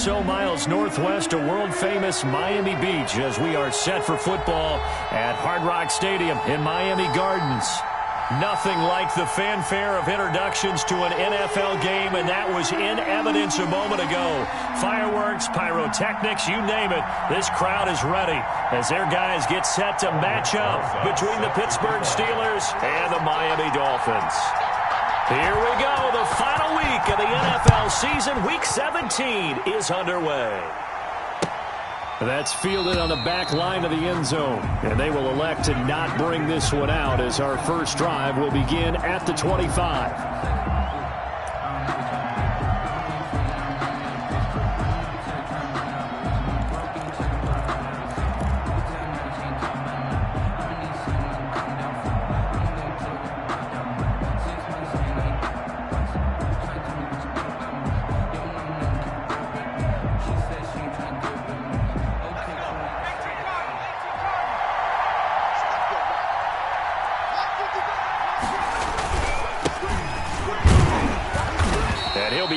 so miles northwest of world-famous Miami Beach as we are set for football at Hard Rock Stadium in Miami Gardens. Nothing like the fanfare of introductions to an NFL game, and that was in evidence a moment ago. Fireworks, pyrotechnics, you name it. This crowd is ready as their guys get set to match up between the Pittsburgh Steelers and the Miami Dolphins. Here we go. The final week of the NFL season. Week 17 is underway. That's fielded on the back line of the end zone. And they will elect to not bring this one out as our first drive will begin at the 25.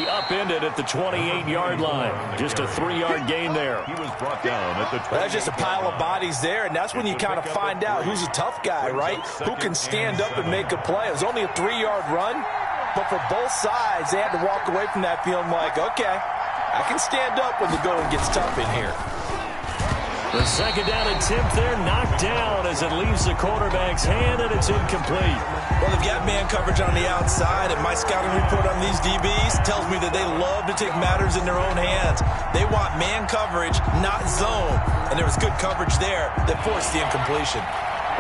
Upended at the 28-yard line. Just a 3-yard gain there. He was brought down at the 20. That's just a pile of bodies there, and that's when you kind of find out who's a tough guy, right? Who can stand up and make a play. It was only a 3-yard run, but for both sides, they had to walk away from that feeling like, okay, I can stand up when the going gets tough in here. The second down attempt there knocked down as it leaves the quarterback's hand, and it's incomplete. Well, they've got man coverage on the outside, and my scouting report on these DBs tells me that they love to take matters in their own hands. They want man coverage, not zone, and there was good coverage there that forced the incompletion.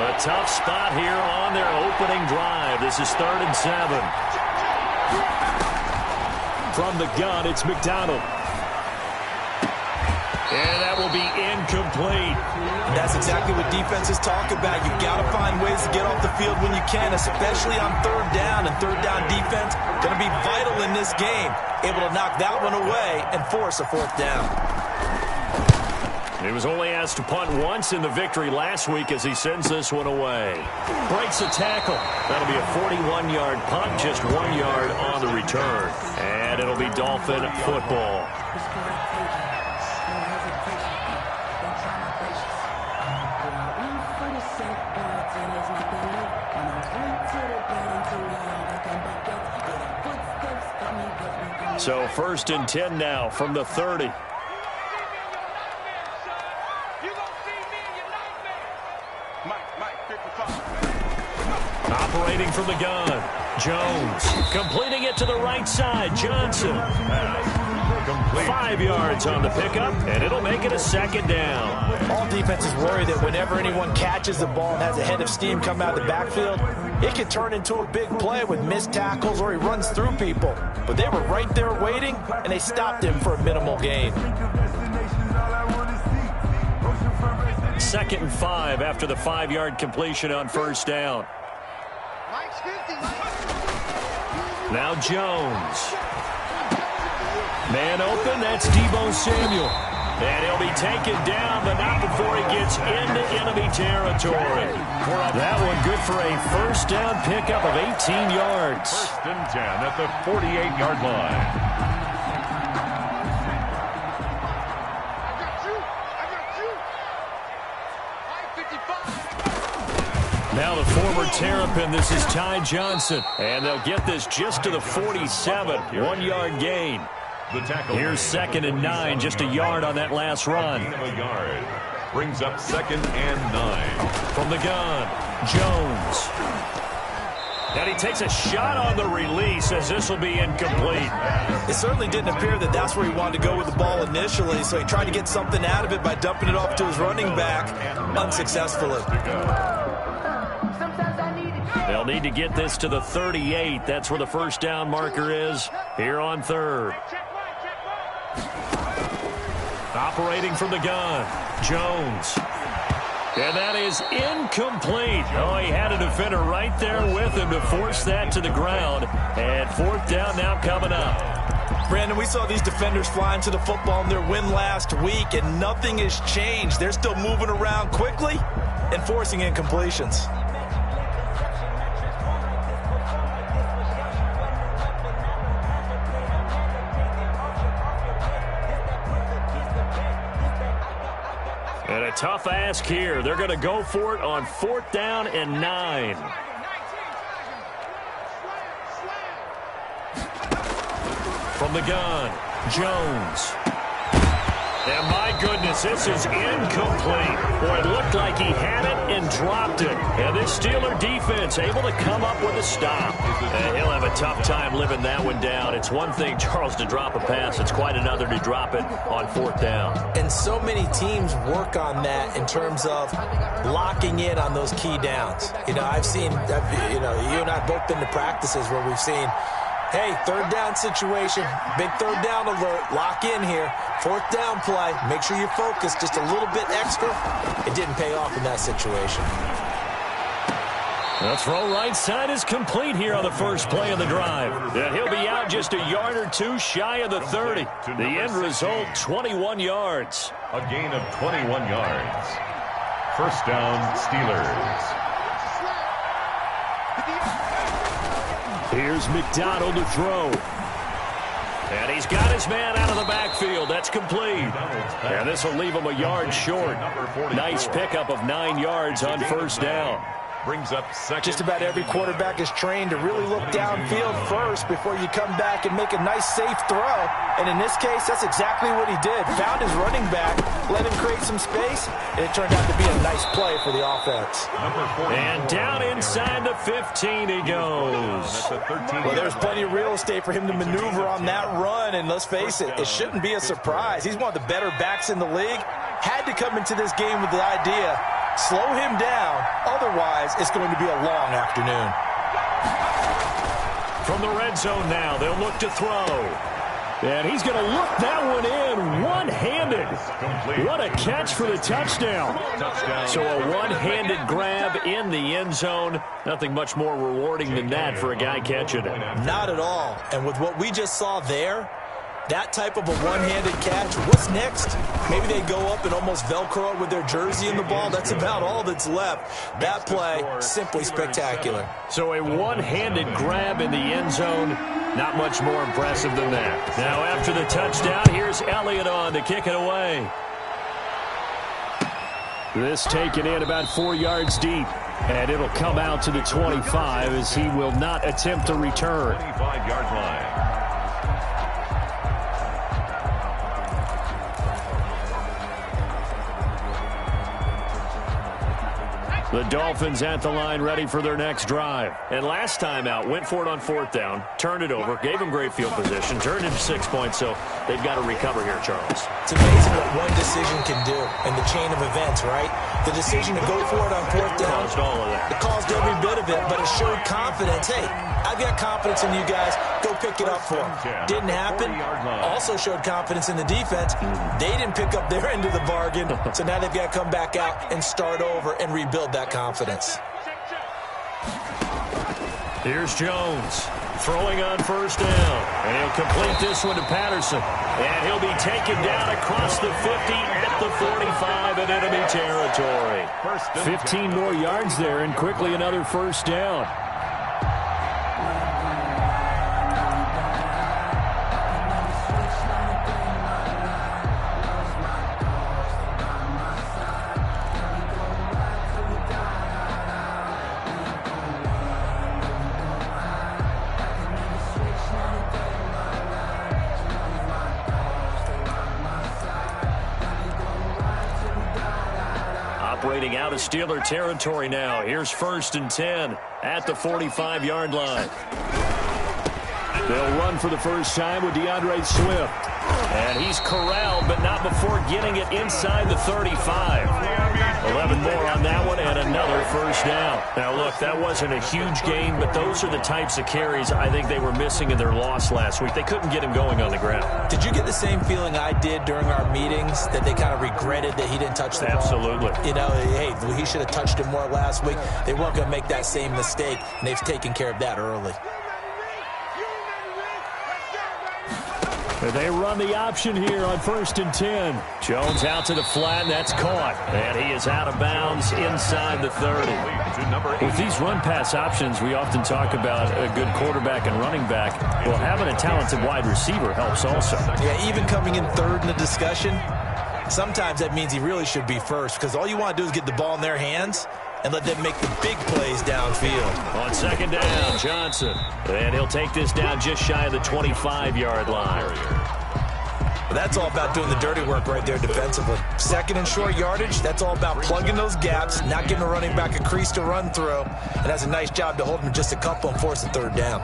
A tough spot here on their opening drive. This is 3rd and 7. From the gun, it's McDonald. And that will be incomplete. That's exactly what defenses talk about. You've got to find ways to get off the field when you can, especially on 3rd down. And 3rd down defense going to be vital in this game. Able to knock that one away and force a 4th down. He was only asked to punt once in the victory last week as he sends this one away. Breaks a tackle. That'll be a 41-yard punt, just 1 yard on the return. And it'll be Dolphin football. So 1st and 10 now from the 30. Operating from the gun. Jones completing it to the right side. Johnson. 5 yards on the pickup, and it'll make it a 2nd down. All defenses worry that whenever anyone catches the ball and has a head of steam come out of the backfield, it can turn into a big play with missed tackles or he runs through people. But they were right there waiting, and they stopped him for a minimal gain. 2nd and 5 after the 5-yard completion on 1st down. Now Jones. Man open, that's Deebo Samuel. And he'll be taken down, but not before he gets into enemy territory. That one good for a 1st down pickup of 18 yards. 1st and 10 at the 48-yard line. Now the former Terrapin, this is Ty Johnson. And they'll get this just to the 47, 1-yard gain. Here's 2nd and 9, just a yard on that last run. A yard. Brings up 2nd and 9. From the gun, Jones. And he takes a shot on the release as this will be incomplete. It certainly didn't appear that that's where he wanted to go with the ball initially, so he tried to get something out of it by dumping it off to his running back unsuccessfully. They'll need to get this to the 38. That's where the 1st down marker is here on 3rd. Operating from the gun, Jones. And that is incomplete. Oh, he had a defender right there with him to force that to the ground. And 4th down now coming up. Brandon, we saw these defenders flying to the football in their win last week, and nothing has changed. They're still moving around quickly and forcing incompletions. And a tough ask here. They're going to go for it on 4th down and 9. From the gun, Jones. And my goodness, this is incomplete. Boy, it looked like he had it and dropped it. And this Steeler defense able to come up with a stop. And he'll have a tough time living that one down. It's one thing, Charles, to drop a pass. It's quite another to drop it on 4th down. And so many teams work on that in terms of locking in on those key downs. I've seen, you and I both been to practices where we've seen, hey, 3rd down situation, big 3rd down alert, lock in here. 4th down play, make sure you focus just a little bit extra. It didn't pay off in that situation. The throw right side is complete here on the first play of the drive. And he'll be out just a yard or two shy of the 30. The end result, 21 yards. A gain of 21 yards. First down, Steelers. Here's McDonald to throw. And he's got his man out of the backfield. That's complete. And this will leave him a yard short. Nice pickup of 9 yards on first down. Brings up second. Just about every quarterback is trained to really look downfield first before you come back and make a nice, safe throw. And in this case, that's exactly what he did. Found his running back, let him create some space, and it turned out to be a nice play for the offense. And down inside the 15 he goes. Well, there's plenty of real estate for him to maneuver on that run, and let's face it, it shouldn't be a surprise. He's one of the better backs in the league. Had to come into this game with the idea, slow him down, otherwise it's going to be a long afternoon. From the red zone now, they'll look to throw. And he's going to look that one in one-handed. What a catch for the touchdown. So a one-handed grab in the end zone. Nothing much more rewarding than that for a guy catching it. Not at all. And with what we just saw there, that type of a one-handed catch, what's next? Maybe they go up and almost Velcro with their jersey in the ball. That's about all that's left. That play, simply spectacular. So a one-handed grab in the end zone, not much more impressive than that. Now after the touchdown, here's Elliott on to kick it away. This taken in about 4 yards deep. And it'll come out to the 25 as he will not attempt to return. 25-yard line. The Dolphins at the line ready for their next drive. And last time out, went for it on 4th down, turned it over, gave them great field position, turned into 6 points, so they've got to recover here, Charles. It's amazing what one decision can do in the chain of events, right? The decision to go for it on 4th down. Caused all of that. It caused every bit of it, but it showed confidence. Hey, I've got confidence in you guys. Go pick it up for them. Didn't happen. Also showed confidence in the defense. They didn't pick up their end of the bargain, so now they've got to come back out and start over and rebuild that confidence. Here's Jones throwing on first down. And he'll complete this one to Patterson. And he'll be taken down across the 50 at the 45 in enemy territory. 15 more yards there and quickly another first down. Operating out of Steeler territory now. Here's 1st and 10 at the 45-yard line. They'll run for the first time with DeAndre Swift. And he's corralled, but not before getting it inside the 35. 11 more on that one and another first down. Now, look, that wasn't a huge gain, but those are the types of carries I think they were missing in their loss last week. They couldn't get him going on the ground. Did you get the same feeling I did during our meetings, that they kind of regretted that he didn't touch the ball? Absolutely. You know, hey, he should have touched it more last week. They weren't going to make that same mistake, and they've taken care of that early. They run the option here on 1st and 10. Jones out to the flat, and that's caught. And he is out of bounds inside the 30. With these run-pass options, we often talk about a good quarterback and running back. Well, having a talented wide receiver helps also. Yeah, even coming in third in the discussion, sometimes that means he really should be first, because all you want to do is get the ball in their hands and let them make the big plays downfield. On second down, Johnson. And he'll take this down just shy of the 25-yard line. But that's all about doing the dirty work right there defensively. Second and short yardage, that's all about plugging those gaps, not giving a running back a crease to run through. And that's a nice job to hold him just a couple and force a third down.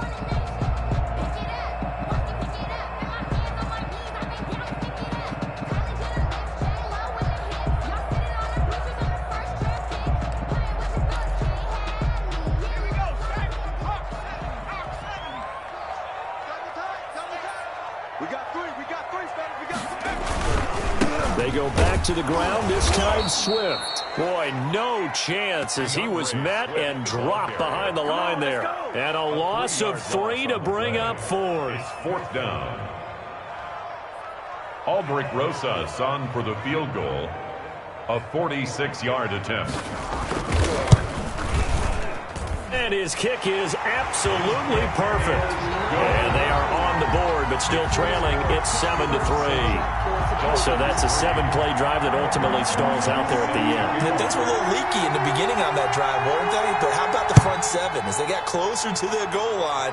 They go back to the ground, this time Swift. Boy, no chance as he was met and dropped behind the line there. And a loss of 3 to bring up 4. Fourth down. Aldrich Rosas on for the field goal. A 46-yard attempt. And his kick is absolutely perfect. And they are on the board, but still trailing. It's 7-3. So that's a 7-play drive that ultimately stalls out there at the end. Things were a little leaky in the beginning on that drive, weren't they? But how about the front seven? As they got closer to their goal line,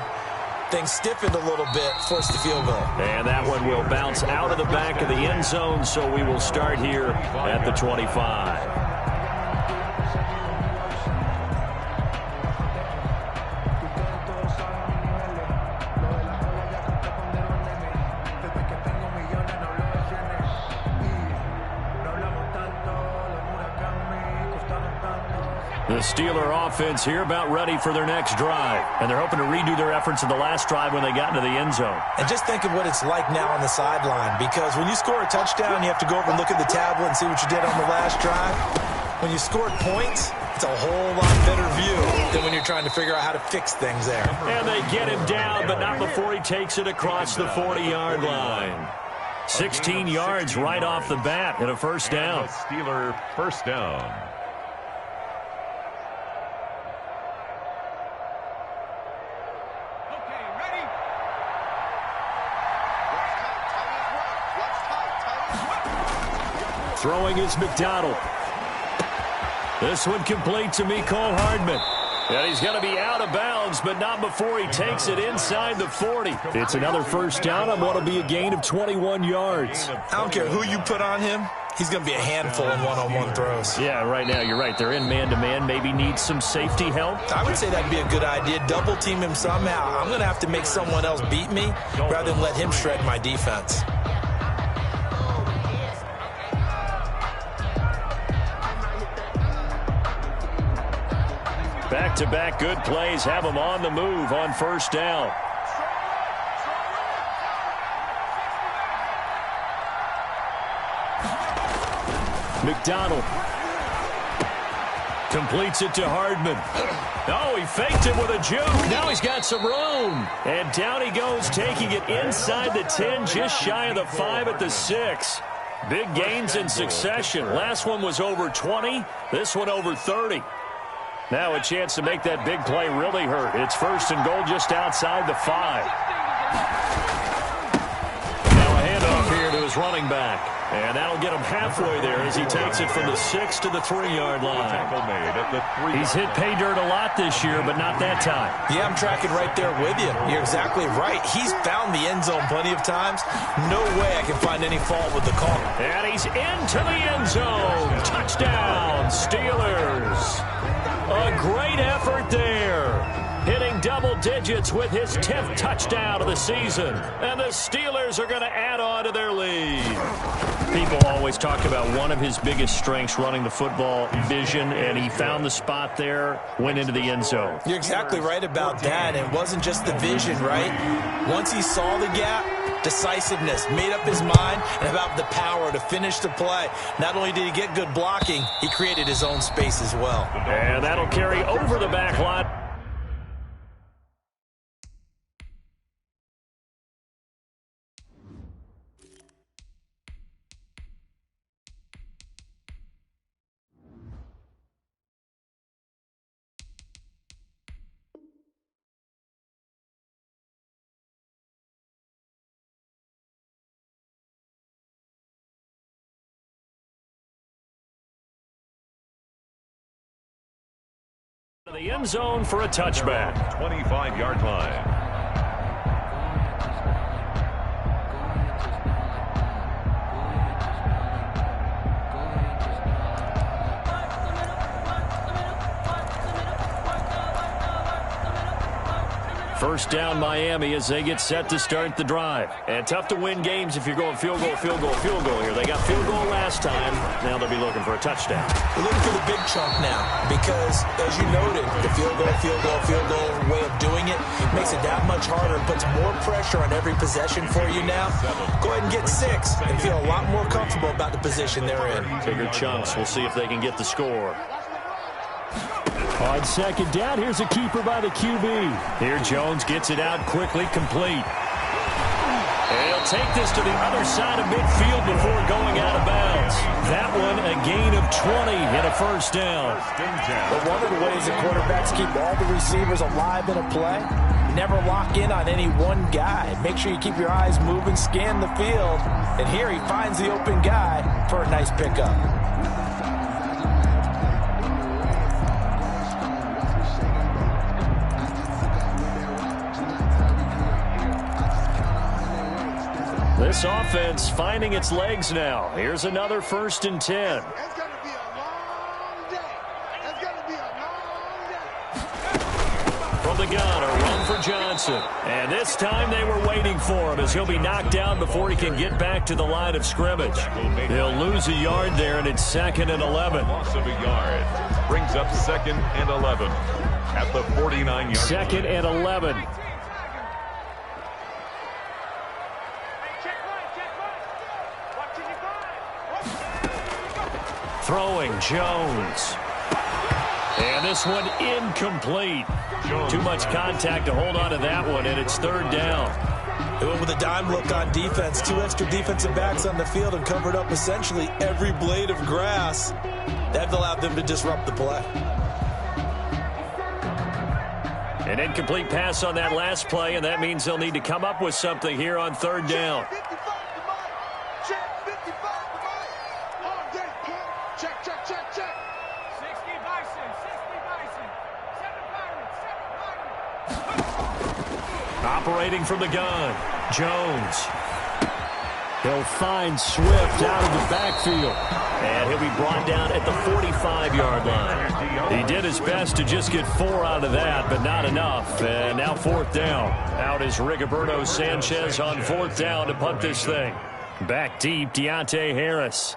things stiffened a little bit, forced the field goal. And that one will bounce out of the back of the end zone, so we will start here at the 25. The Steeler offense here about ready for their next drive. And they're hoping to redo their efforts in the last drive when they got into the end zone. And just think of what it's like now on the sideline, because when you score a touchdown, you have to go over and look at the tablet and see what you did on the last drive. When you scored points, it's a whole lot better view than when you're trying to figure out how to fix things there. And they get him down, but not before he takes it across the 40-yard line. 16 yards right off the bat and a first down. Steeler first down. Throwing is McDonald. This one complete to Mecole Hardman. And he's going to be out of bounds, but not before he takes it inside the 40. It's another first down on what will be a gain of 21 yards. I don't care who you put on him. He's going to be a handful in one-on-one throws. Yeah, right now you're right. They're in man-to-man. Maybe need some safety help. I would say that'd be a good idea. Double team him somehow. I'm going to have to make someone else beat me rather than let him shred my defense. Back-to-back good plays have them on the move on first down. McDonald completes it to Hardman. Oh, he faked it with a juke. Now he's got some room. And down he goes, taking it inside the 10, just shy of the 5 at the 6. Big gains in succession. Last one was over 20. This one over 30. Now a chance to make that big play really hurt. It's first and goal just outside the 5. Now a handoff here to his running back. And that'll get him halfway there as he takes it from the 6 to the 3-yard line. He's hit pay dirt a lot this year, but not that time. Yeah, I'm tracking right there with you. You're exactly right. He's found the end zone plenty of times. No way I can find any fault with the call. And he's into the end zone. Touchdown, Steelers. A great effort there. Hitting double digits with his 10th touchdown of the season. And the Steelers are going to add on to their lead. People always talk about one of his biggest strengths running the football, vision, and he found the spot there, went into the end zone. You're exactly right about that. It wasn't just the vision, right? Once he saw the gap, decisiveness, made up his mind, and about the power to finish the play. Not only did he get good blocking, he created his own space as well. And that'll carry over the back line. the end zone for a touchback. 25-yard line. First down Miami as they get set to start the drive. And tough to win games if you're going field goal, field goal, field goal here. They got field goal last time. Now they'll be looking for a touchdown. We're looking for the big chunk now because, as you noted, the field goal way of doing it makes it that much harder and puts more pressure on every possession for you now. Go ahead and get 6 and feel a lot more comfortable about the position they're in. Bigger chunks. We'll see if they can get the score. On second down, here's a keeper by the QB. Here Jones gets it out quickly, complete. And he'll take this to the other side of midfield before going out of bounds. That one a gain of 20 and a first down. But one of the ways that quarterbacks keep all the receivers alive in a play, never lock in on any one guy. Make sure you keep your eyes moving, scan the field. And here he finds the open guy for a nice pickup. This offense finding its legs now. Here's another 1st and 10. It's going to be a long day. It's going to be a long day. From the gun, a run for Johnson. And this time they were waiting for him as he'll be knocked down before he can get back to the line of scrimmage. He'll lose a yard there, and it's 2nd and 11. Loss of a yard brings up 2nd and 11 at the 49-yard. 2nd and 11. Throwing Jones. And this one incomplete. Too much contact to hold on to that one, and it's 3rd down. They went with a dime look on defense. 2 extra defensive backs on the field and covered up essentially every blade of grass. That allowed them to disrupt the play. An incomplete pass on that last play, and that means they'll need to come up with something here on 3rd down. Operating from the gun, Jones. He'll find Swift out of the backfield. And he'll be brought down at the 45-yard line. He did his best to just get 4 out of that, but not enough. And now 4th down. Out is Rigoberto Sanchez on 4th down to punt this thing. Back deep, Deontay Harris.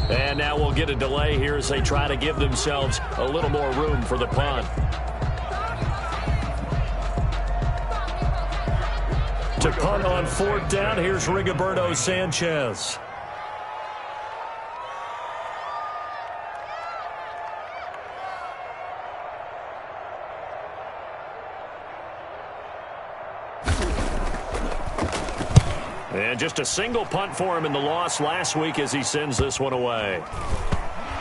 And now we'll get a delay here as they try to give themselves a little more room for the punt. To punt on 4th down, here's Rigoberto Sanchez. And just a single punt for him in the loss last week as he sends this one away.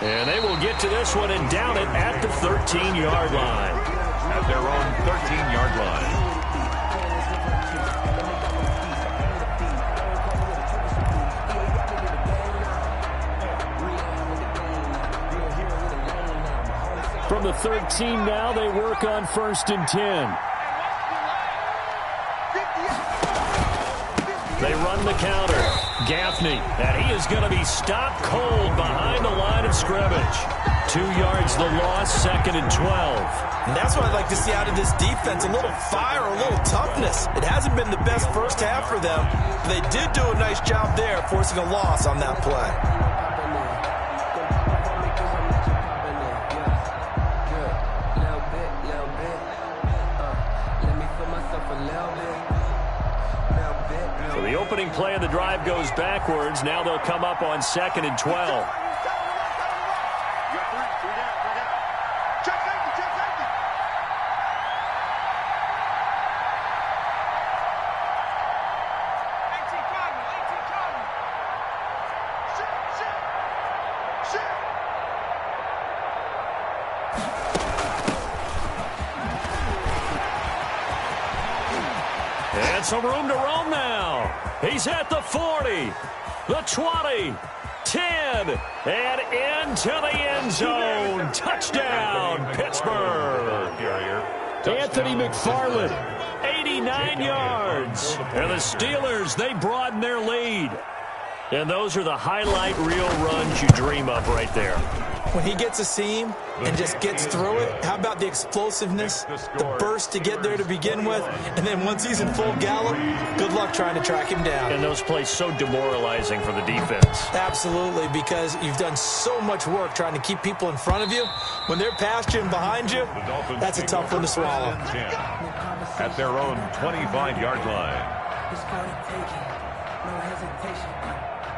And they will get to this one and down it at the 13-yard line. At their own 13-yard line. From the 13 now, they work on 1st and 10. They run the counter. Gaffney, and he is going to be stopped cold behind the line of scrimmage. 2 yards the loss, 2nd and 12. And that's what I'd like to see out of this defense, a little fire, a little toughness. It hasn't been the best first half for them. They did do a nice job there, forcing a loss on that play. The opening play of the drive goes backwards. Now they'll come up on 2nd and 12. And some room to roam now. He's at the 40, the 20, 10, and into the end zone. Touchdown, Pittsburgh. Anthony McFarland, 89 yards. And the Steelers, they broaden their lead. And those are the highlight reel runs you dream of right there. When he gets a seam and just gets through it, how about the explosiveness, the burst to get there to begin with, and then once he's in full gallop, good luck trying to track him down. And those plays so demoralizing for the defense. Absolutely, because you've done so much work trying to keep people in front of you. When they're past you and behind you, that's a tough one to swallow. At their own 25-yard line. No hesitation,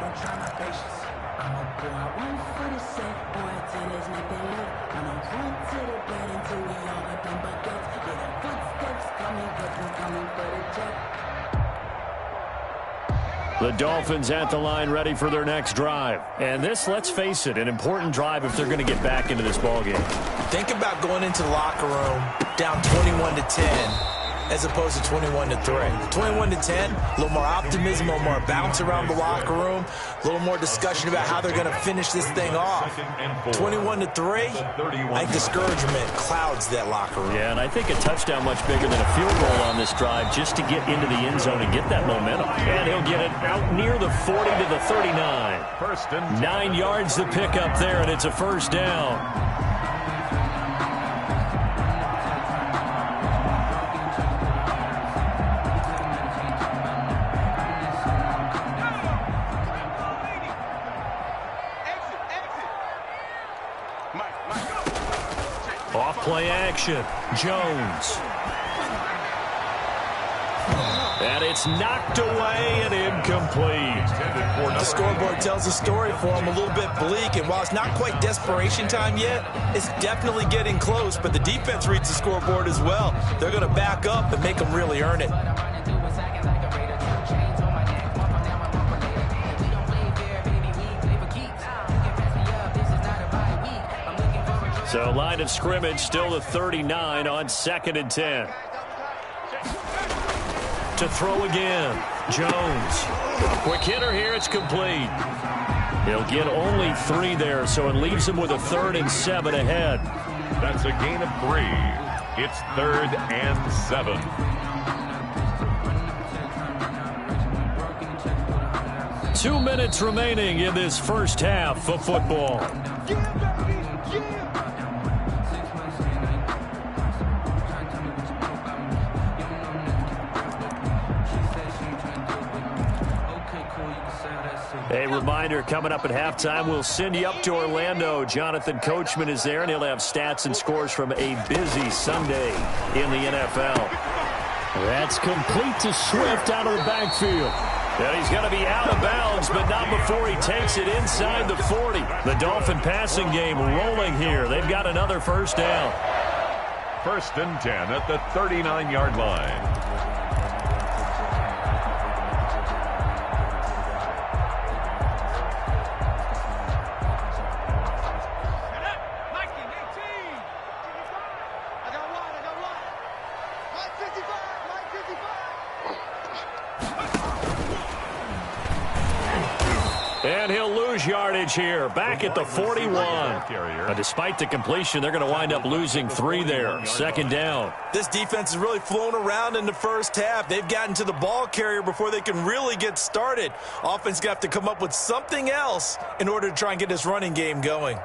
don't try my patience. I'm a boy, one for the sake, boy, till there's nothing left. I'm a run to the bed until we all got them buckets. Yeah, the footsteps coming, but I'm coming for the jet. The Dolphins at the line ready for their next drive. And this, let's face it, an important drive if they're going to get back into this ballgame. Think about going into the locker room down 21-10. As opposed to 21-3. 21-10, a little more optimism, a little more bounce around the locker room, a little more discussion about how they're going to finish this thing off. 21-3, I think discouragement clouds that locker room. Yeah, and I think a touchdown much bigger than a field goal on this drive just to get into the end zone and get that momentum. And he'll get it out near the 40 to the 39. 9 yards to pick up there, and it's a first down. Play action. Jones. And it's knocked away and incomplete. The scoreboard tells a story for him, a little bit bleak, and while it's not quite desperation time yet, it's definitely getting close, but the defense reads the scoreboard as well. They're going to back up and make them really earn it. So line of scrimmage still the 39 on 2nd and 10. To throw again. Jones. Quick hitter here. It's complete. He'll get only 3 there, so it leaves him with a 3rd and 7 ahead. That's a gain of 3. It's 3rd and 7. Two minutes remaining in this first half of football. A reminder, coming up at halftime, we'll send you up to Orlando. Jonathan Coachman is there, and he'll have stats and scores from a busy Sunday in the NFL. That's complete to Swift out of the backfield. And he's going to be out of bounds, but not before he takes it inside the 40. The Dolphin passing game rolling here. They've got another first down. 1st and 10 at the 39-yard line. And he'll lose yardage here, back at the 41. Despite the completion, they're going to wind up losing 3 there. 2nd down. This defense has really flown around in the first half. They've gotten to the ball carrier before they can really get started. Offense got to come up with something else in order to try and get this running game going.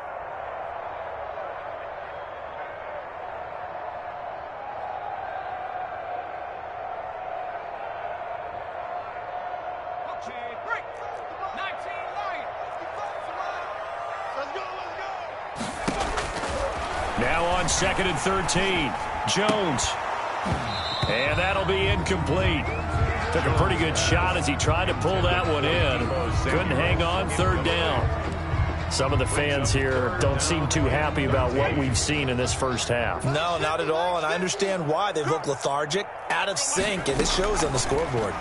Now on 2nd and 13. Jones. And that'll be incomplete. Took a pretty good shot as he tried to pull that one in. Couldn't hang on. 3rd down. Some of the fans here don't seem too happy about what we've seen in this first half. No, not at all, and I understand why. They look lethargic, out of sync, and it shows on the scoreboard.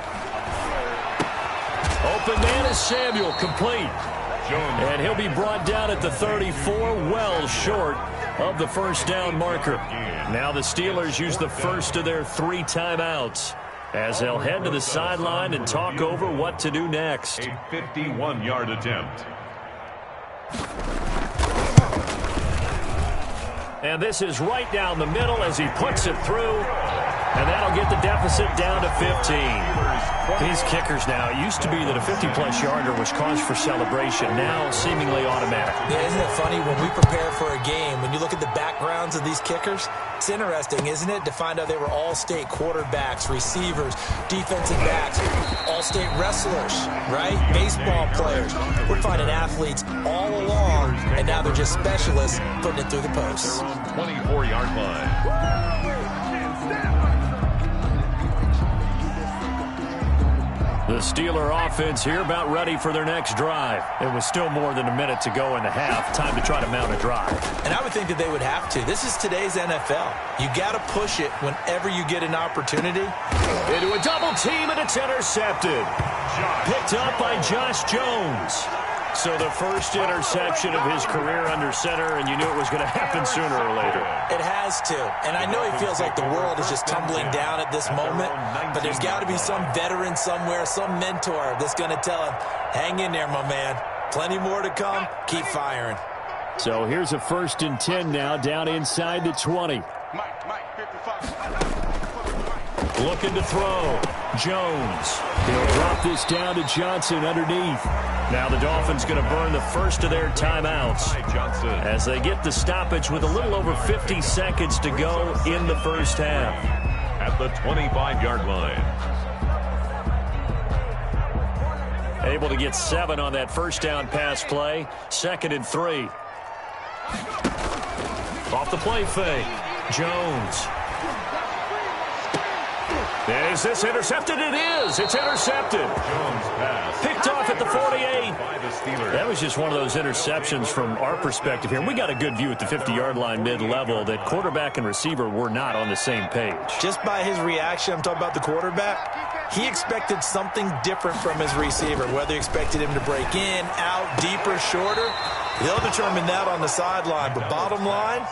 Open man is Samuel, complete. And he'll be brought down at the 34, well short of the first down marker. Now the Steelers use the first of their 3 timeouts. as they'll head to the sideline and talk over what to do next. A 51-yard attempt. And this is right down the middle as he puts it through. And that'll get the deficit down to 15. These kickers now, it used to be that a 50-plus yarder was cause for celebration. Now, seemingly automatic. Yeah, isn't it funny when we prepare for a game, when you look at the backgrounds of these kickers, it's interesting, isn't it, to find out they were all-state quarterbacks, receivers, defensive backs, all-state wrestlers, right? Baseball players. We're finding athletes all along, and now they're just specialists putting it through the posts. 24-yard line. The Steeler offense here about ready for their next drive. It was still more than a minute to go in the half. Time to try to mount a drive. And I would think that they would have to. This is today's NFL. You got to push it whenever you get an opportunity. Into a double team, and it's intercepted. Picked up by Josh Jones. So the first interception of his career under center, and you knew it was going to happen sooner or later. It has to. And I know he feels like the world is just tumbling down at this moment, but there's got to be some veteran somewhere, some mentor that's going to tell him, hang in there, my man. Plenty more to come. Keep firing. So here's a 1st and 10 now, down inside the 20. Looking to throw. Jones. He'll drop this down to Johnson underneath. Now the Dolphins going to burn the first of their timeouts as they get the stoppage with a little over 50 seconds to go in the first half. At the 25-yard line. Able to get 7 on that first down pass play. 2nd and 3. Off the play fake. Jones. Is this intercepted? It is. It's intercepted. Jones pass. Picked off at the 48. By the Steelers. That was just one of those interceptions from our perspective here. We got a good view at the 50-yard line mid-level that quarterback and receiver were not on the same page. Just by his reaction, I'm talking about the quarterback, he expected something different from his receiver, whether he expected him to break in, out, deeper, shorter. They'll determine that on the sideline. But bottom line,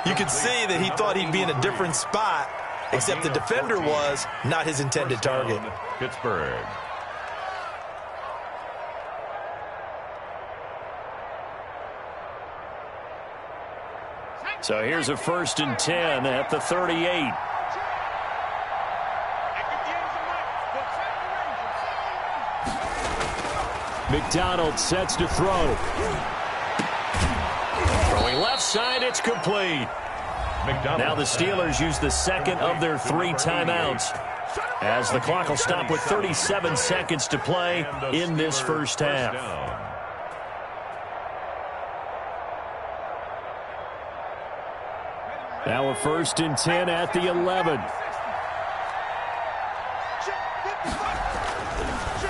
you could see that he thought he'd be in a different spot, except the defender was not his intended target. Pittsburgh. So here's a 1st and 10 at the 38. McDonald sets to throw. Throwing left side, it's complete. Now the Steelers use the second of their 3 timeouts as the clock will stop with 37 seconds to play in this first half. Now a 1st and 10 at the 11.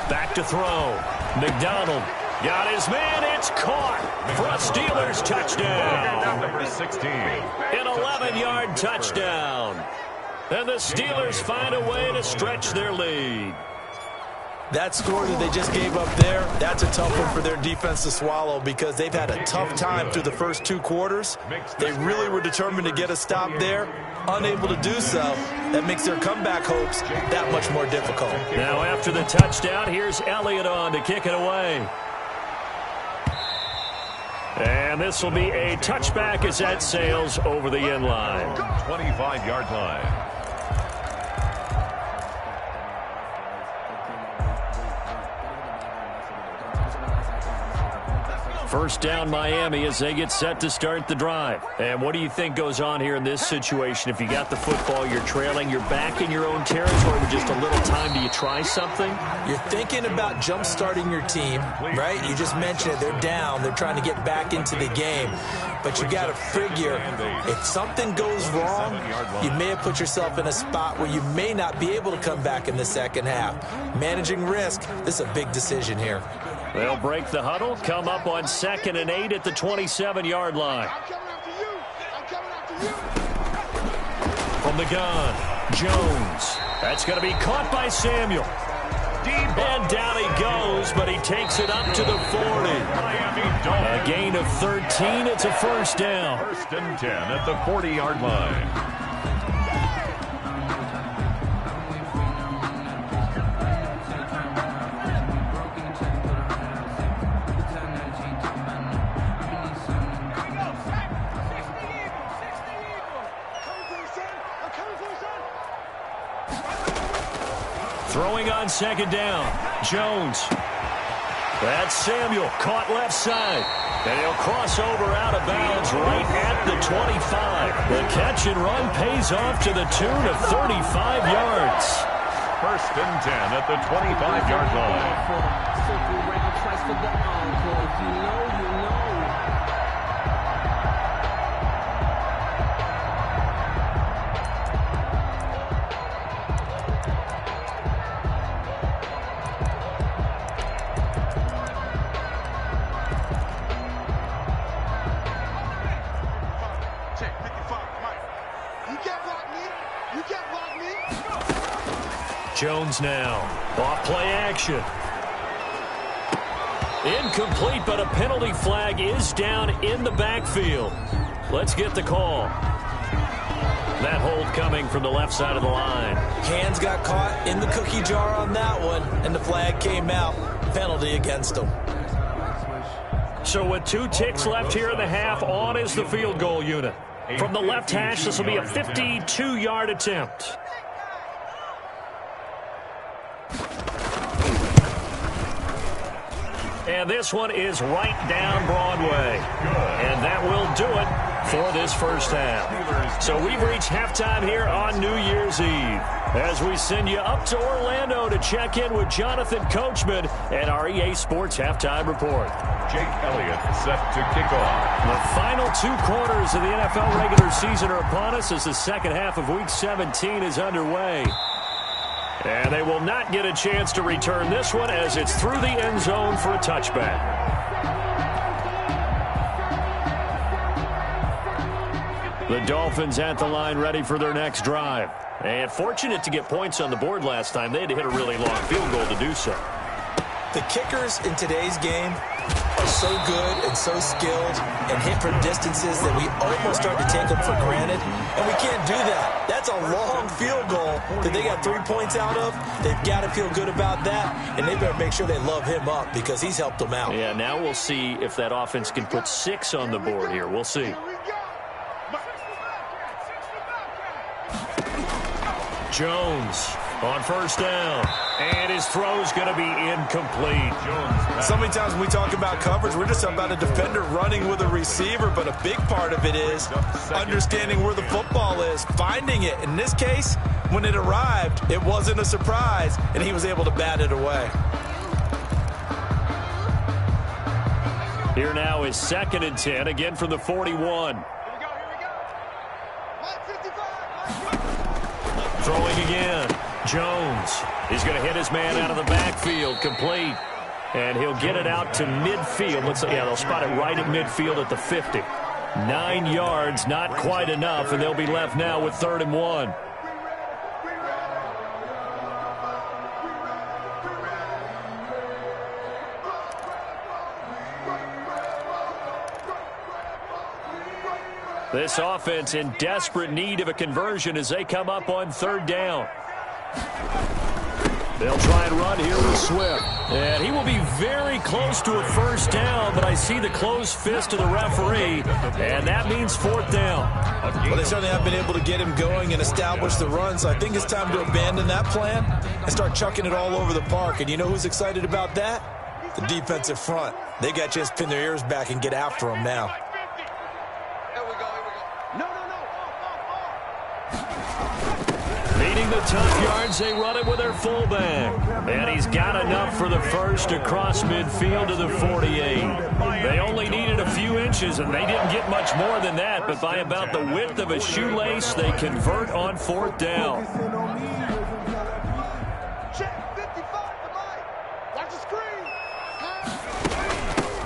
Back to throw. McDonald got his man. It's caught for a Steelers touchdown. Number 16. An 11-yard touchdown. And the Steelers find a way to stretch their lead. That score that they just gave up there, that's a tough one for their defense to swallow because they've had a tough time through the first 2 quarters. They really were determined to get a stop there, unable to do so. That makes their comeback hopes that much more difficult. Now after the touchdown, here's Elliott on to kick it away. And this will be a touchback as that sails over the end line. 25-yard line. First down Miami as they get set to start the drive. And what do you think goes on here in this situation? If you got the football, you're trailing, you're back in your own territory with just a little time. Do you try something? You're thinking about jump-starting your team, right? You just mentioned it. They're down. They're trying to get back into the game. But you got to figure if something goes wrong, you may have put yourself in a spot where you may not be able to come back in the second half. Managing risk, this is a big decision here. They'll break the huddle, come up on 2nd and 8 at the 27-yard line. From the gun, Jones. That's going to be caught by Samuel. And down he goes, but he takes it up to the 40. A gain of 13. It's a first down. 1st and 10 at the 40-yard line. Throwing on second down. Jones. That's Samuel. Caught left side. And he'll cross over out of bounds right at the 25. The catch and run pays off to the tune of 35 yards. First and 10 at the 25-yard line. Circle round twice for the encore. If you know, you know. Jones now. Off play action. Incomplete, but a penalty flag is down in the backfield. Let's get the call. That hold coming from the left side of the line. Hands got caught in the cookie jar on that one, and the flag came out. Penalty against him. So with 2 ticks left here in the half, on is the field goal unit. From the left hash, this will be a 52-yard attempt. And this one is right down Broadway. And that will do it for this first half. So we've reached halftime here on New Year's Eve, as we send you up to Orlando to check in with Jonathan Coachman and our EA Sports Halftime Report. Jake Elliott set to kick off. The final 2 quarters of the NFL regular season are upon us as the second half of Week 17 is underway. And they will not get a chance to return this one as it's through the end zone for a touchback. The Dolphins at the line ready for their next drive. And fortunate to get points on the board last time. They had to hit a really long field goal to do so. The kickers in today's game are so good and so skilled and hit from distances that we almost start to take them for granted. And we can't do that. That's a long field goal that they got 3 points out of. They've got to feel good about that, and they better make sure they love him up because he's helped them out. Yeah, now we'll see if that offense can put 6 on the board here. We'll see. Jones on first down, and his throw's going to be incomplete. So many times when we talk about coverage, we're just about a defender running with a receiver, but a big part of it is understanding where the football is, finding it. In this case, when it arrived, it wasn't a surprise, and he was able to bat it away. Here now is 2nd and 10, again from the 41. Throwing again. Jones. He's going to hit his man out of the backfield. Complete. And he'll get it out to midfield. They'll spot it right at midfield at the 50. 9 yards, not quite enough, and they'll be left now with 3rd and 1. This offense in desperate need of a conversion as they come up on 3rd down. They'll try and run here with Swift. And he will be very close to a first down, but I see the closed fist of the referee, and that means 4th down. Well, they certainly have been able to get him going and establish the run, so I think it's time to abandon that plan and start chucking it all over the park. And you know who's excited about that? The defensive front. They got a chance to pin their ears back and get after him now. Needing the tough yards, they run it with their fullback. And he's got enough for the first across midfield to the 48. They only needed a few inches, and they didn't get much more than that. But by about the width of a shoelace, they convert on 4th down.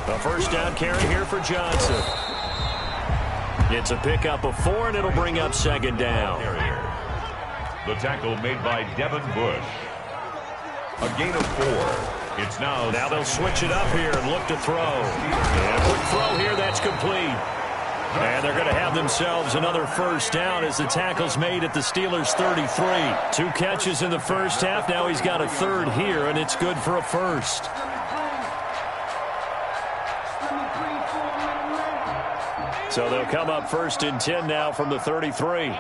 A first down carry here for Johnson. It's a pickup of 4, and it'll bring up 2nd down. The tackle made by Devin Bush. A gain of 4. It's now they'll switch it up here and look to throw. And a quick throw here, that's complete. And they're going to have themselves another first down as the tackle's made at the Steelers' 33. 2 catches in the first half. Now he's got a 3rd here, and it's good for a first. So they'll come up 1st and 10 now from the 33.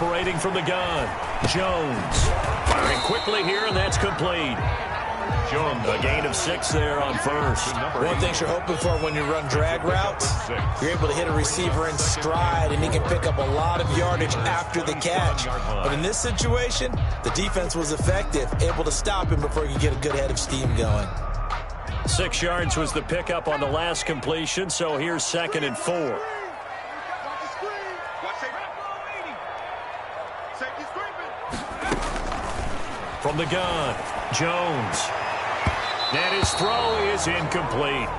Operating from the gun, Jones. Firing quickly here, and that's complete. Jones. A gain of 6 there on first. One thing you're hoping for when you run drag routes, you're able to hit a receiver in stride, and he can pick up a lot of yardage after the catch. But in this situation, the defense was effective, able to stop him before he could get a good head of steam going. 6 yards was the pickup on the last completion, so here's 2nd and 4. From the gun, Jones. And his throw is incomplete.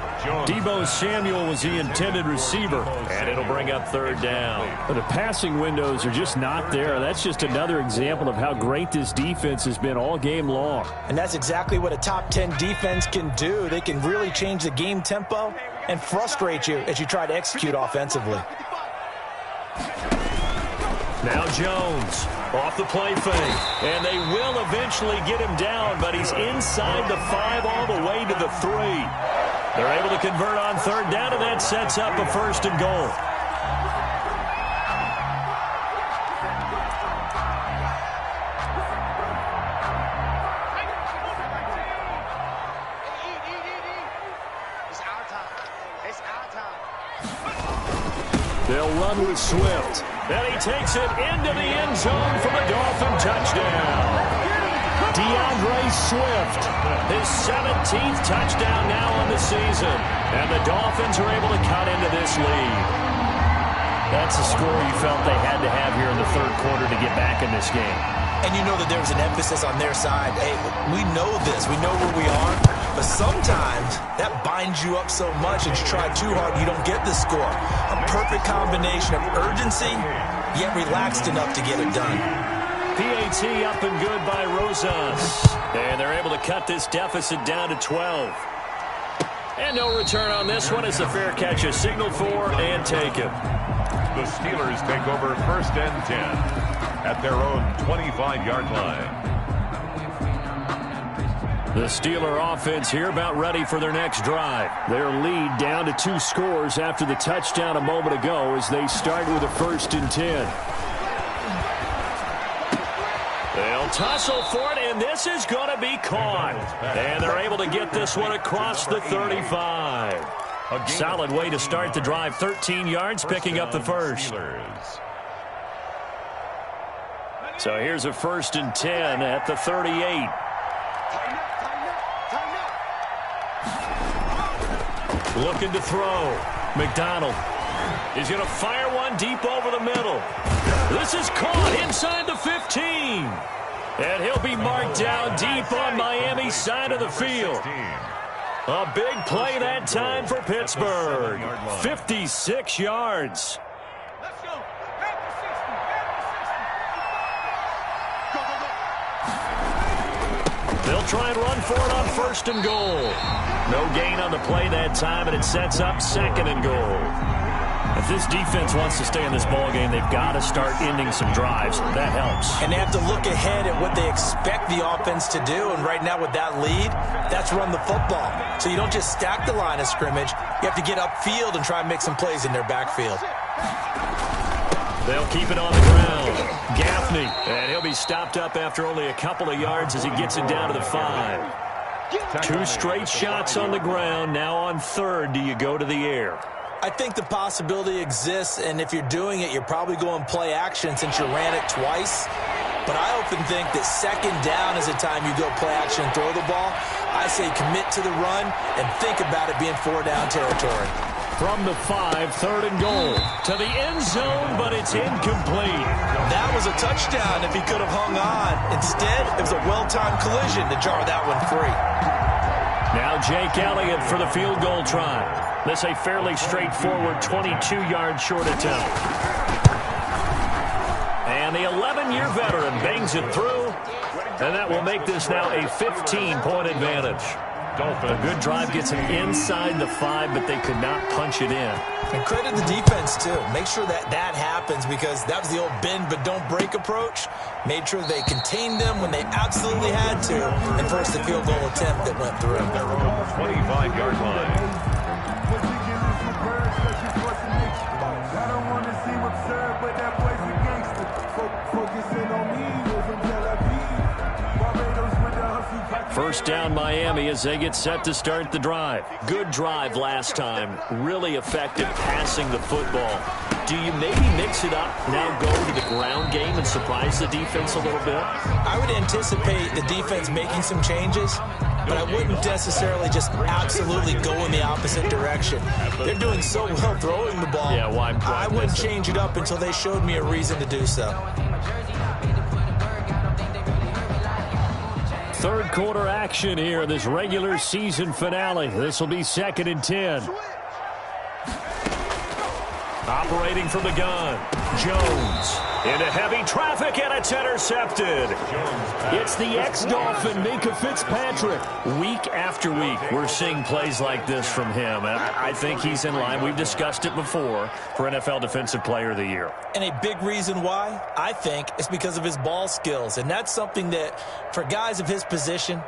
Deebo Samuel was the intended receiver, and it'll bring up 3rd down. But the passing windows are just not there. That's just another example of how great this defense has been all game long. And that's exactly what a top 10 defense can do. They can really change the game tempo and frustrate you as you try to execute offensively. Now Jones off the play fake, and they will eventually get him down, but he's inside the 5 all the way to the 3. They're able to convert on 3rd down, and that sets up a 1st and goal. They'll run with Swift. And he takes it into the end zone for the Dolphin touchdown. DeAndre Swift, his 17th touchdown now on the season. And the Dolphins are able to cut into this lead. That's a score you felt they had to have here in the 3rd quarter to get back in this game. And you know that there was an emphasis on their side. Hey, we know this. We know where we are. But sometimes that binds you up so much that you try too hard, you don't get the score. A perfect combination of urgency, yet relaxed enough to get it done. PAT up and good by Rosas. And they're able to cut this deficit down to 12. And no return on this one as the fair catch is signaled for and taken. The Steelers take over 1st and 10 at their own 25-yard line. The Steeler offense here about ready for their next drive. Their lead down to 2 scores after the touchdown a moment ago as they start with a 1st and 10. They'll tussle for it, and this is going to be caught. And they're able to get this one across the 35. A solid way to start the drive. 13 yards, picking up the 1st. So here's a 1st and 10 at the 38. Looking to throw. McDonald is going to fire one deep over the middle. This is caught inside the 15. And he'll be marked down deep on Miami's side of the field. A big play that time for Pittsburgh. 56 yards. They'll try and run for it on 1st and goal. No gain on the play that time, and it sets up 2nd and goal. If this defense wants to stay in this ballgame, they've got to start ending some drives. That helps. And they have to look ahead at what they expect the offense to do. And right now with that lead, that's run the football. So you don't just stack the line of scrimmage. You have to get upfield and try and make some plays in their backfield. They'll keep it on the ground. Gaffney, and he'll be stopped up after only a couple of yards as he gets it down to the 5. 2 straight shots on the ground. Now on 3rd, do you go to the air? I think the possibility exists, and if you're doing it, you're probably going play action since you ran it twice. But I often think that 2nd down is the time you go play action and throw the ball. I say commit to the run and think about it being 4-down territory. From the 5, 3rd and goal. To the end zone, but it's incomplete. That was a touchdown if he could have hung on. Instead, it was a well-timed collision to jar that one free. Now Jake Elliott for the field goal try. This a fairly straightforward 22-yard short attempt. And the 11-year veteran bangs it through, and that will make this now a 15-point advantage. A good drive gets him inside the 5, but they could not punch it in. And credit the defense, too. Make sure that happens because that was the old bend but don't break approach. Made sure they contained them when they absolutely had to and forced the field goal attempt that went through. Their own 25-yard line. I don't want to seem absurd, but that boy's a gangster. First down Miami as they get set to start the drive. Good drive last time. Really effective passing the football. Do you maybe mix it up, now go to the ground game and surprise the defense a little bit? I would anticipate the defense making some changes, but I wouldn't necessarily just absolutely go in the opposite direction. They're doing so well throwing the ball. Yeah, why I wouldn't change it up until they showed me a reason to do so. Third quarter action here in this regular season finale. This will be 2nd and 10. Operating from the gun, Jones into heavy traffic, and it's intercepted. It's the ex-Dolphin, Minka Fitzpatrick. Week after week, we're seeing plays like this from him. And I think he's in line. We've discussed it before for NFL Defensive Player of the Year. And a big reason why, I think, is because of his ball skills. And that's something that, for guys of his position,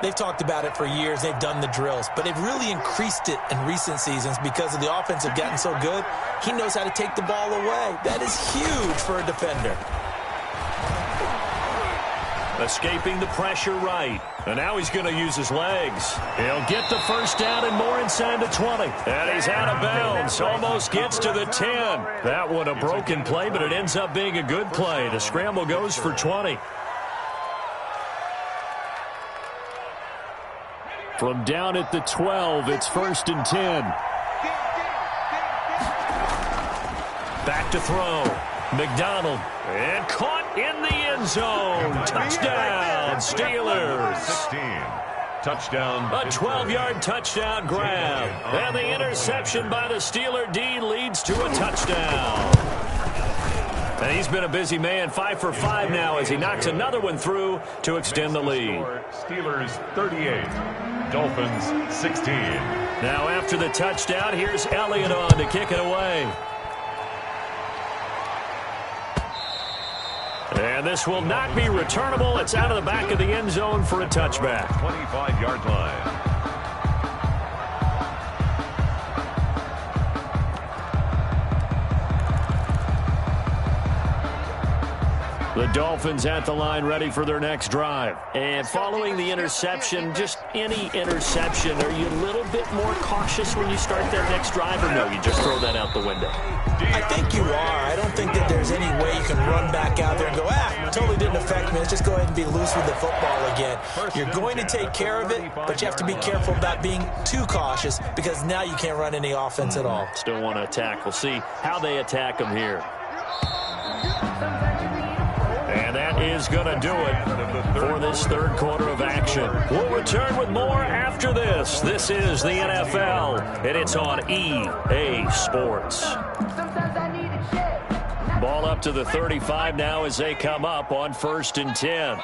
they've talked about it for years. They've done the drills. But they've really increased it in recent seasons because of the offense have gotten so good. He knows how to take the ball away. That is huge for a defender. Escaping the pressure right. And now he's going to use his legs. He'll get the first down and more inside the 20. And he's out of bounds. Almost gets to the 10. That one a broken play, but it ends up being a good play. The scramble goes for 20. From down at the 12, it's 1st and 10. Back to throw. McDonald. And caught in the end zone. Touchdown, Steelers. 16. Touchdown. A 12-yard touchdown grab. And the interception by the Steeler D leads to a touchdown. And he's been a busy man, 5 for 5 now as he knocks another one through to extend the lead. Steelers 38, Dolphins 16. Now after the touchdown, here's Elliott on to kick it away. And this will not be returnable. It's out of the back of the end zone for a touchback. 25-yard line. The Dolphins at the line ready for their next drive. And following the interception, just any interception, are you a little bit more cautious when you start that next drive, or no, you just throw that out the window? I think you are. I don't think that there's any way you can run back out there and go, totally didn't affect me. Let's just go ahead and be loose with the football again. You're going to take care of it, but you have to be careful about being too cautious because now you can't run any offense at all. Still want to attack. We'll see how they attack them here. And that is going to do it for this third quarter of action. We'll return with more after this. This is the NFL, and it's on EA Sports. Ball up to the 35 now as they come up on 1st and 10.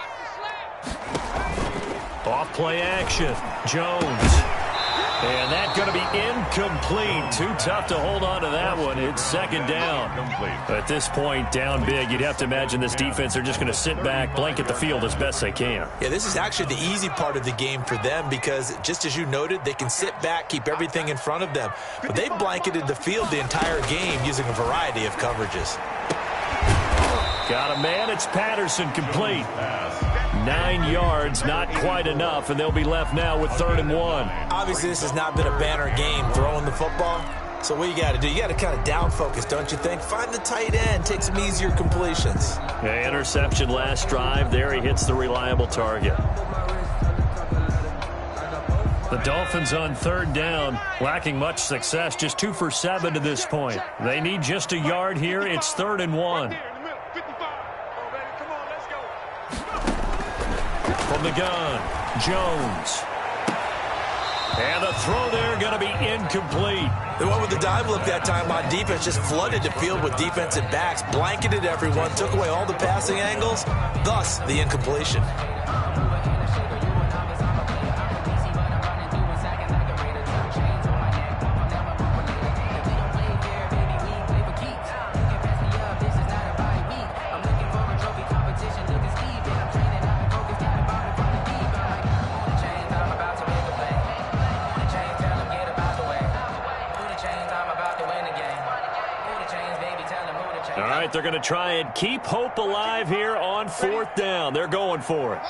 Off play action. Jones. And that's going to be incomplete. Too tough to hold on to that one. It's 2nd down. At this point, down big, you'd have to imagine this defense, they're just going to sit back, blanket the field as best they can. Yeah, this is actually the easy part of the game for them because, just as you noted, they can sit back, keep everything in front of them. But they've blanketed the field the entire game using a variety of coverages. Got a man. It's Patterson, complete. 9 yards, not quite enough, and they'll be left now with 3rd and 1. Obviously, this has not been a banner game throwing the football. So what you got to do, you got to kind of down focus, don't you think? Find the tight end, take some easier completions. Yeah, interception last drive. There he hits the reliable target. The Dolphins on 3rd down, lacking much success, just 2 for 7 to this point. They need just a yard here. It's 3rd and 1. From the gun, Jones. And the throw there going to be incomplete. They went with the dive look that time on defense, just flooded the field with defensive backs, blanketed everyone, took away all the passing angles, thus the incompletion. but they're going to try and keep hope alive here on 4th down. They're going for it.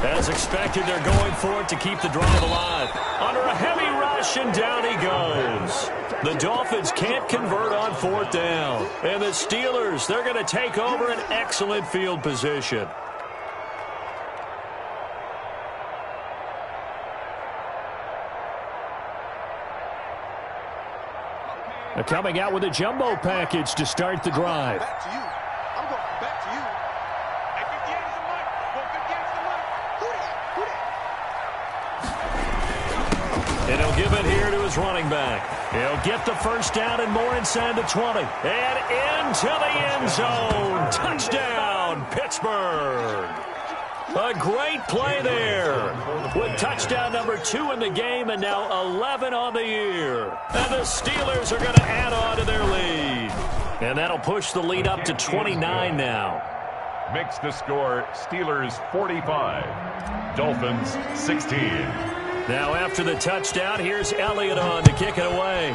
As expected, they're going for it to keep the drive alive. Under a heavy rush, and down he goes. The Dolphins can't convert on 4th down. And the Steelers, they're going to take over an excellent field position. They're coming out with a jumbo package to start the drive. Back to you. I'm going back to you. Hey, 58 is the money. Go 58 is the money. Who that? And he'll give it here to his running back. He'll get the first down and more inside the 20. And into the end zone. Touchdown, Pittsburgh. A great play there. With touchdown number 2 in the game and now 11 on the year. And the Steelers are going to add on to their lead. And that'll push the lead up to 29 now. Makes the score Steelers 45, Dolphins 16. Now after the touchdown, here's Elliott on to kick it away.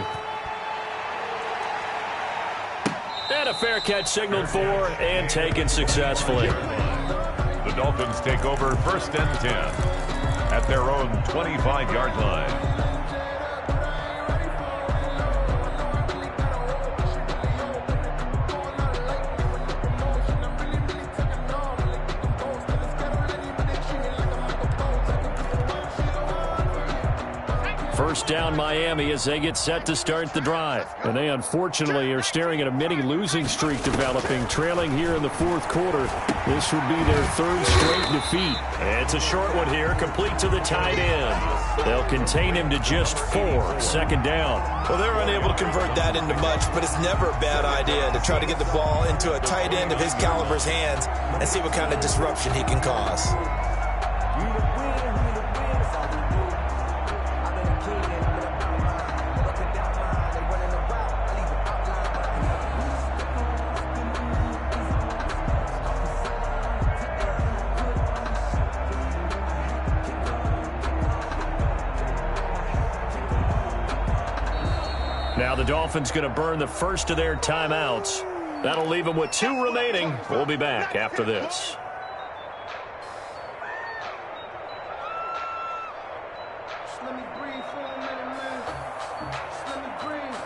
And a fair catch signaled for and taken successfully. The Dolphins take over 1st and 10 at their own 25-yard line. First down Miami as they get set to start the drive. And they unfortunately are staring at a mini losing streak developing, trailing here in the 4th quarter. This would be their 3rd straight defeat. And it's a short one here, complete to the tight end. They'll contain him to just 4, 2nd down. Well, they're unable to convert that into much, but it's never a bad idea to try to get the ball into a tight end of his caliber's hands and see what kind of disruption he can cause. Now the Dolphins going to burn the first of their timeouts. That'll leave them with 2 remaining. We'll be back after this. Just let me breathe for a minute, man. Just let me breathe.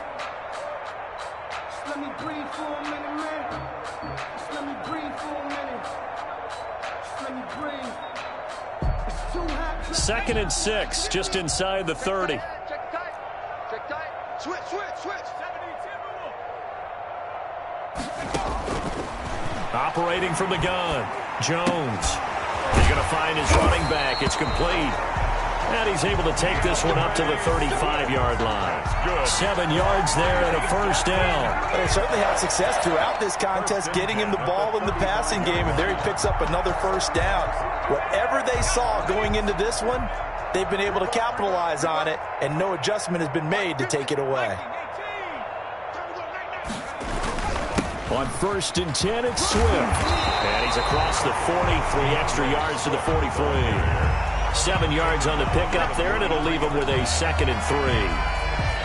Just let me breathe for a minute, man. Just let me breathe for a minute. Just let me breathe. It's too hot. 2nd and 6, just inside the 30. Check tight. Check tight. Switch. Operating from the gun, Jones. He's going to find his running back. It's complete. And he's able to take this one up to the 35-yard line. 7 yards there and a first down. They certainly had success throughout this contest, getting him the ball in the passing game, and there he picks up another first down. Whatever they saw going into this one, they've been able to capitalize on it, and no adjustment has been made to take it away. On 1st and 10, it's Swift. And he's across the 40, 3 extra yards to the 43. 7 yards on the pickup there, and it'll leave him with a 2nd and 3.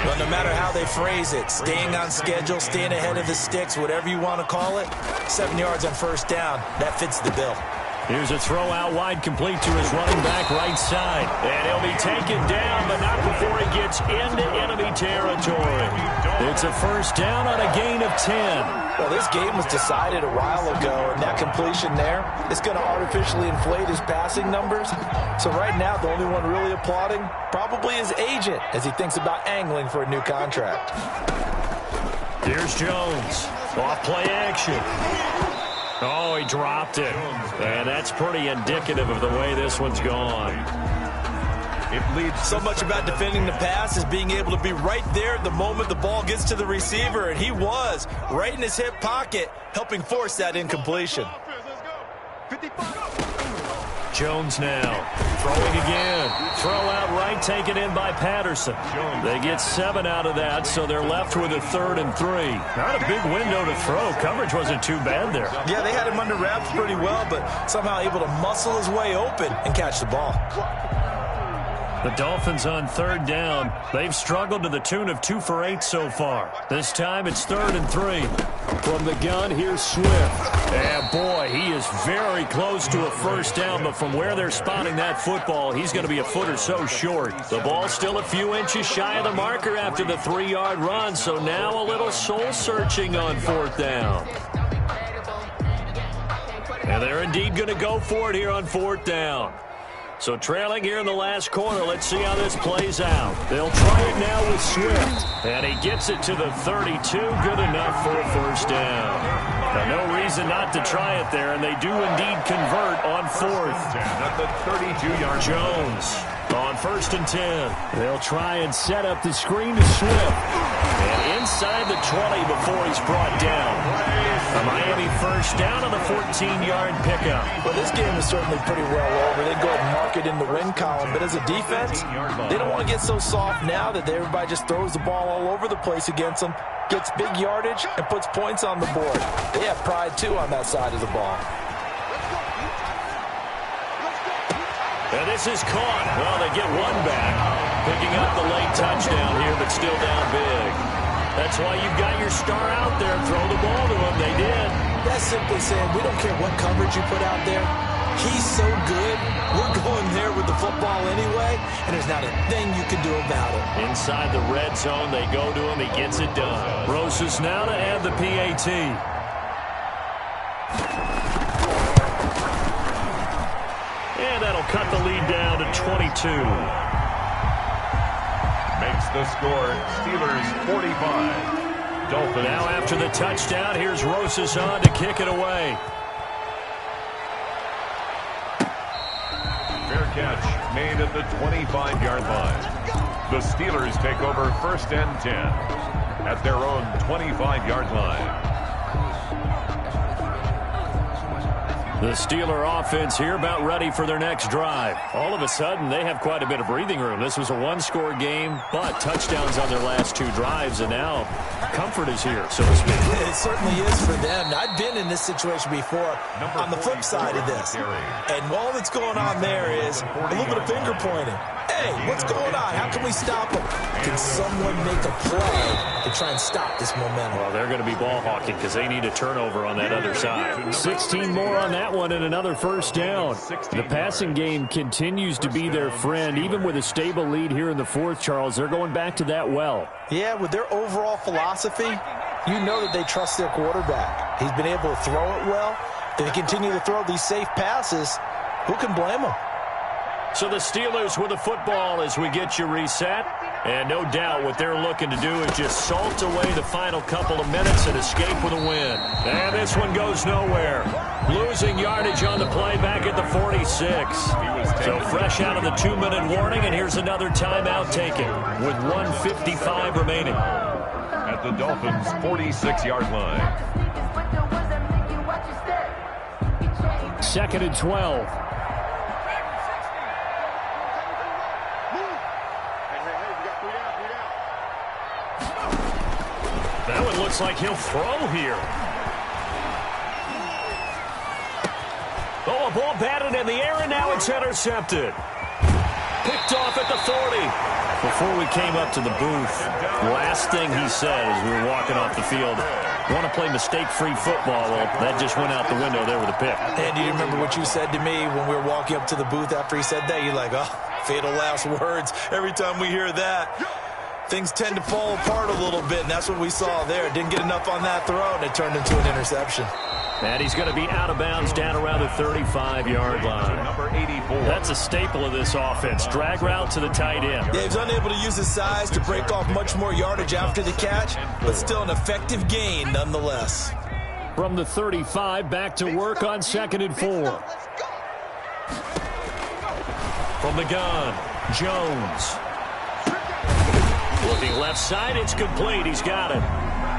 Well, no matter how they phrase it, staying on schedule, staying ahead of the sticks, whatever you want to call it, 7 yards on first down, that fits the bill. Here's a throw out wide, complete to his running back right side. And he'll be taken down, but not before he gets into enemy territory. It's a first down on a gain of 10. Well, this game was decided a while ago, and that completion there is going to artificially inflate his passing numbers. So right now, the only one really applauding probably his agent as he thinks about angling for a new contract. Here's Jones. Off play action. Oh, he dropped it. And that's pretty indicative of the way this one's gone. It leads so much about defending the pass is being able to be right there the moment the ball gets to the receiver, and he was right in his hip pocket, helping force that incompletion. Jones now throwing again. Throw out right, taken in by Patterson. They get 7 out of that, so they're left with a 3rd and 3. Not a big window to throw. Coverage wasn't too bad there. Yeah, they had him under wraps pretty well, but somehow able to muscle his way open and catch the ball. The Dolphins on third down. They've struggled to the tune of 2 for 8 so far. This time it's 3rd and 3. From the gun, here's Swift. And boy, he is very close to a first down, but from where they're spotting that football, he's going to be a foot or so short. The ball's still a few inches shy of the marker after the 3-yard run, so now a little soul-searching on 4th down. And they're indeed going to go for it here on 4th down. So trailing here in the last quarter, let's see how this plays out. They'll try it now with Swift. And he gets it to the 32. Good enough for a first down. Now, no reason not to try it there, and they do indeed convert on 4th. At the 32-yard Jones on 1st and 10. They'll try and set up the screen to Swift. And inside the 20 before he's brought down. A Miami first down on the 14-yard pickup. Well, this game is certainly pretty well over. They go ahead and mark it in the win column. But as a defense, they don't want to get so soft now that everybody just throws the ball all over the place against them, gets big yardage, and puts points on the board. They have pride, too, on that side of the ball. And this is caught. Well, they get one back. Picking up the late touchdown here, but still down big. That's why you've got your star out there. Throw the ball to him. They did. That's simply saying we don't care what coverage you put out there. He's so good. We're going there with the football anyway, and there's not a thing you can do about it. Inside the red zone, they go to him. He gets it done. Rosas now to add the PAT. And that'll cut the lead down to 22. makes the score Steelers 45. Dolphins. Now after the touchdown, here's Rosas on to kick it away. Fair catch made at the 25-yard line. The Steelers take over 1st and 10 at their own 25-yard line. The Steeler offense here about ready for their next drive. All of a sudden, they have quite a bit of breathing room. This was a one-score game, but touchdowns on their last two drives, and now comfort is here, so to speak. It certainly is for them. I've been in this situation before on the flip side of this. And all that's going on there is a little bit of finger pointing. Hey, what's going on? How can we stop them? Can someone make a play to try and stop this momentum? Well, they're going to be ball hawking because they need a turnover on that other side. 16 more on that one and another first down. The passing game continues to be their friend. Even with a stable lead here in the fourth, Charles, they're going back to that well. Yeah, with their overall philosophy, you know that they trust their quarterback. He's been able to throw it well. If they continue to throw these safe passes, who can blame them? So the Steelers with the football as we get you reset. And no doubt what they're looking to do is just salt away the final couple of minutes and escape with a win. And this one goes nowhere. Losing yardage on the play back at the 46. So fresh out of the 2-minute warning, and here's another timeout taken with 1:55 remaining. At the Dolphins' 46-yard line. 2nd and 12. That one looks like he'll throw here. Oh, a ball batted in the air, and now it's intercepted. Picked off at the 40. Before we came up to the booth, last thing he said as we were walking off the field, want to play mistake-free football. Well, that just went out the window there with a pick. And do you remember what you said to me when we were walking up to the booth after he said that? You're like, oh, fatal last words. Every time we hear that, things tend to fall apart a little bit, and that's what we saw there. Didn't get enough on that throw, and it turned into an interception. And he's going to be out of bounds down around the 35-yard line. Number 84. That's a staple of this offense. Drag route to the tight end. Yeah, he's unable to use his size to break off much more yardage after the catch, but still an effective gain nonetheless. From the 35, back to work on 2nd and 4. From the gun, Jones. Looking left side, it's complete. He's got it.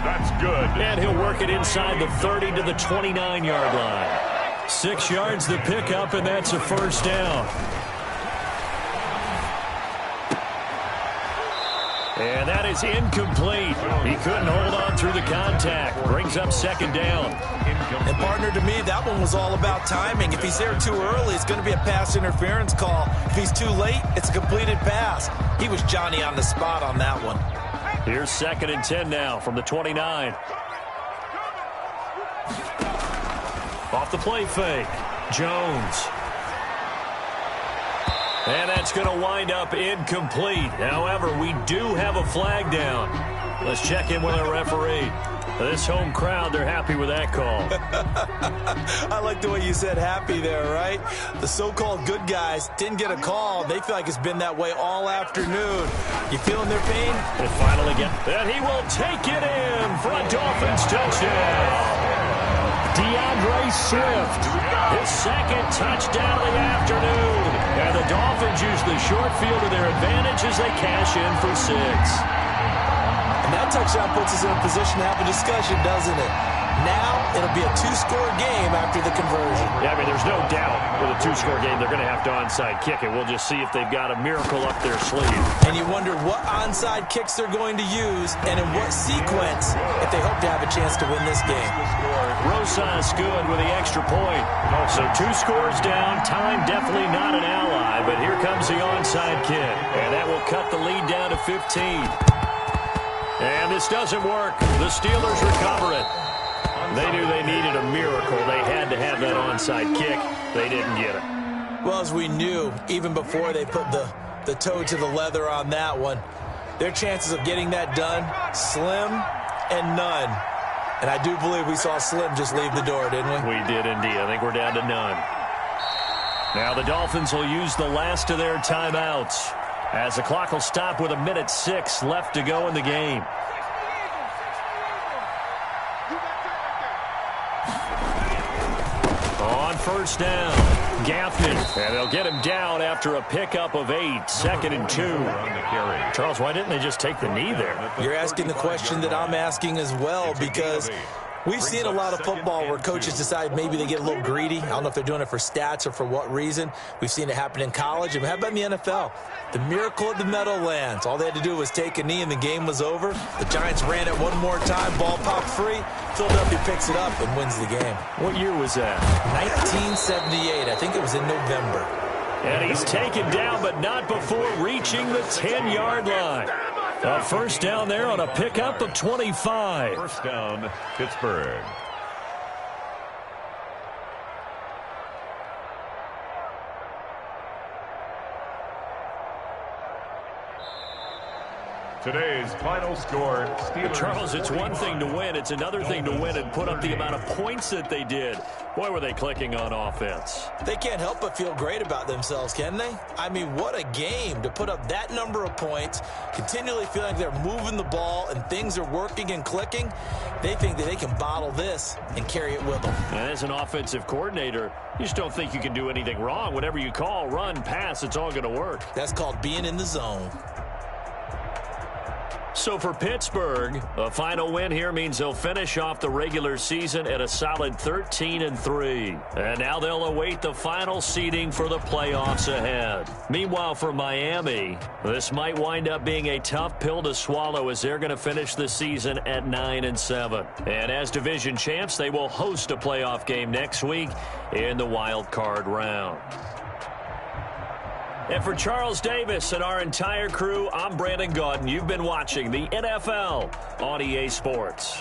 That's good. And he'll work it inside the 30 to the 29-yard line. 6 yards the pickup, and that's a first down. And that is incomplete. He couldn't hold on through the contact. Brings up second down. And partner, to me, that one was all about timing. If he's there too early, it's going to be a pass interference call. If he's too late, it's a completed pass. He was Johnny on the spot on that one. Here's 2nd and 10 now from the 29. Off the play fake. Jones. And that's going to wind up incomplete. However, we do have a flag down. Let's check in with our referee. This home crowd, they're happy with that call. I like the way you said happy there, right? The so-called good guys didn't get a call. They feel like it's been that way all afternoon. You feeling their pain? And finally and he will take it in for a Dolphins touchdown. DeAndre Swift, his 2nd touchdown of the afternoon. And the Dolphins use the short field to their advantage as they cash in for 6. And that touchdown puts us in a position to have a discussion, doesn't it? Now it'll be a 2-score game after the conversion. Yeah, I mean, there's no doubt with a 2-score game they're going to have to onside kick it. We'll just see if they've got a miracle up their sleeve. And you wonder what onside kicks they're going to use and in what sequence if they hope to have a chance to win this game. Rosas good with the extra point. So 2 scores down. Time definitely not an ally, but here comes the onside kick. And that will cut the lead down to 15. And this doesn't work. The Steelers recover it. They knew they needed a miracle. They had to have that onside kick. They didn't get it. Well, as we knew, even before they put the toe to the leather on that one, their chances of getting that done, slim and none. And I do believe we saw Slim just leave the door, didn't we? We did indeed. I think we're down to none. Now the Dolphins will use the last of their timeouts as the clock will stop with 1:06 left to go in the game. On first down, Gaffney. And they'll get him down after a pickup of 8, 2nd and 2. Charles, why didn't they just take the knee there? You're asking the question that I'm asking as well, because we've seen a lot of football where coaches decide maybe they get a little greedy. I don't know if they're doing it for stats or for what reason. We've seen it happen in college. And how about in the NFL? The miracle of the Meadowlands. All they had to do was take a knee and the game was over. The Giants ran it one more time. Ball popped free. Philadelphia picks it up and wins the game. What year was that? 1978. I think it was in November. And he's taken down, but not before reaching the 10-yard line. A first down there on a pickup of 25. First down, Pittsburgh. Today's final score, Steelers. Charles, it's one thing to win. It's another thing to win and put up the amount of points that they did. Boy, were they clicking on offense. They can't help but feel great about themselves, can they? I mean, what a game to put up that number of points, continually feeling like they're moving the ball and things are working and clicking. They think that they can bottle this and carry it with them. And as an offensive coordinator, you just don't think you can do anything wrong. Whatever you call, run, pass, it's all going to work. That's called being in the zone. So for Pittsburgh, a final win here means they'll finish off the regular season at a solid 13-3. And now they'll await the final seeding for the playoffs ahead. Meanwhile, for Miami, this might wind up being a tough pill to swallow as they're going to finish the season at 9-7. And as division champs, they will host a playoff game next week in the wild card round. And for Charles Davis and our entire crew, I'm Brandon Gaudin. You've been watching the NFL on EA Sports.